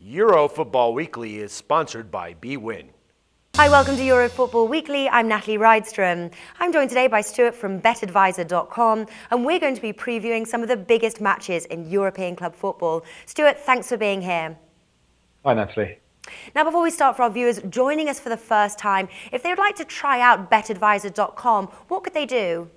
Euro Football Weekly is sponsored by bwin. Hi, welcome to Euro Football Weekly. I'm Natalie Rydström. I'm joined today by Stuart from betadvisor.com, and we're going to be previewing some of the biggest matches in European club football. Stuart, thanks for being here. Hi, Natalie. Now, before we start, for our viewers joining us for the first time, if they would like to try out betadvisor.com, what could they do?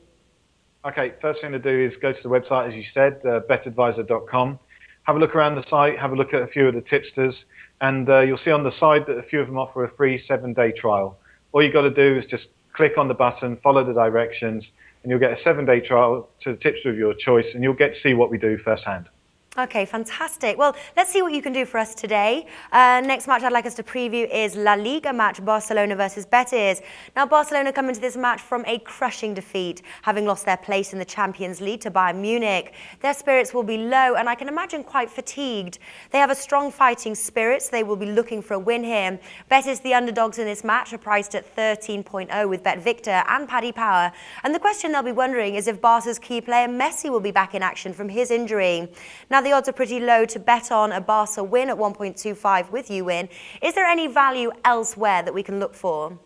Okay, first thing to do is go to the website, as you said, betadvisor.com. Have a look around the site, have a look at a few of the tipsters, and you'll see on the side that a few of them offer a free 7-day trial. All you've got to do is just click on the button, follow the directions, and you'll get a 7-day trial to the tipster of your choice, and you'll get to see what we do firsthand. Okay, fantastic. Well, let's see what you can do for us today. Next match I'd like us to preview is La Liga match, Barcelona versus Betis. Now, Barcelona come into this match from a crushing defeat, having lost their place in the Champions League to Bayern Munich. Their spirits will be low, and I can imagine quite fatigued. They have a strong fighting spirit, so they will be looking for a win here. Betis, the underdogs in this match, are priced at 13.0 with Bet Victor and Paddy Power. And the question they'll be wondering is if Barca's key player Messi will be back in action from his injury. Now, the odds are pretty low to bet on a Barca win at 1.25 with you win. Is there any value elsewhere that we can look for?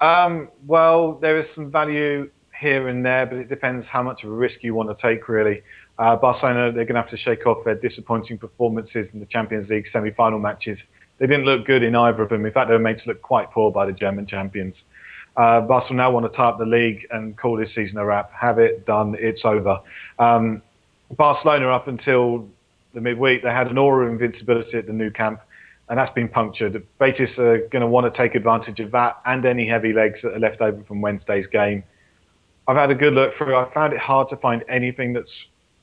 Well, there is some value here and there, but it depends how much of a risk you want to take, really. Barcelona, they're going to have to shake off their disappointing performances in the Champions League semi-final matches. They didn't look good in either of them. In fact, they were made to look quite poor by the German champions. Barcelona now want to tie up the league and call this season a wrap. Have it done. It's over. Barcelona, up until the midweek, they had an aura of invincibility at the Nou Camp, and that's been punctured. Betis are going to want to take advantage of that and any heavy legs that are left over from Wednesday's game. I've had a good look through. I found it hard to find anything that's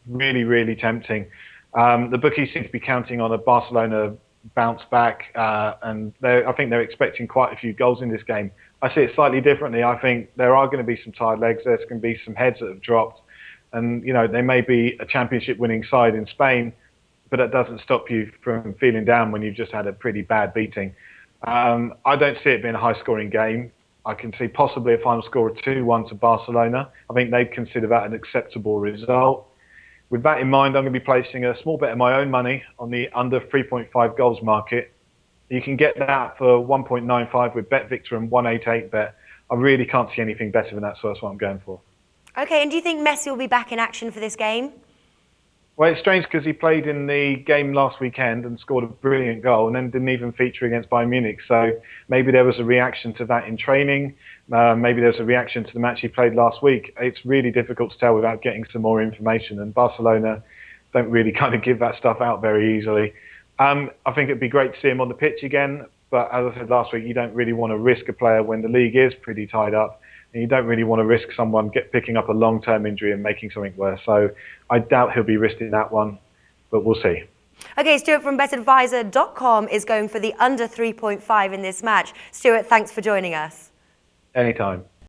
really, really tempting. The bookies seem to be counting on a Barcelona bounce back, and I think they're expecting quite a few goals in this game. I see it slightly differently. I think there are going to be some tired legs. There's going to be some heads that have dropped. And, you know, they may be a championship-winning side in Spain, but that doesn't stop you from feeling down when you've just had a pretty bad beating. I don't see it being a high-scoring game. I can see possibly a final score of 2-1 to Barcelona. I think they'd consider that an acceptable result. With that in mind, I'm going to be placing a small bet of my own money on the under 3.5 goals market. You can get that for 1.95 with Bet Victor and 188 bet. I really can't see anything better than that, so that's what I'm going for. Okay, and do you think Messi will be back in action for this game? Well, it's strange because he played in the game last weekend and scored a brilliant goal and then didn't even feature against Bayern Munich. So maybe there was a reaction to that in training. Maybe there's a reaction to the match he played last week. It's really difficult to tell without getting some more information. And Barcelona don't really kind of give that stuff out very easily. I think it'd be great to see him on the pitch again. But as I said last week, you don't really want to risk a player when the league is pretty tied up. And you don't really want to risk someone picking up a long-term injury and making something worse. So I doubt he'll be risking that one, but we'll see. Okay, Stuart from betadvisor.com is going for the under 3.5 in this match. Stuart, thanks for joining us. Anytime.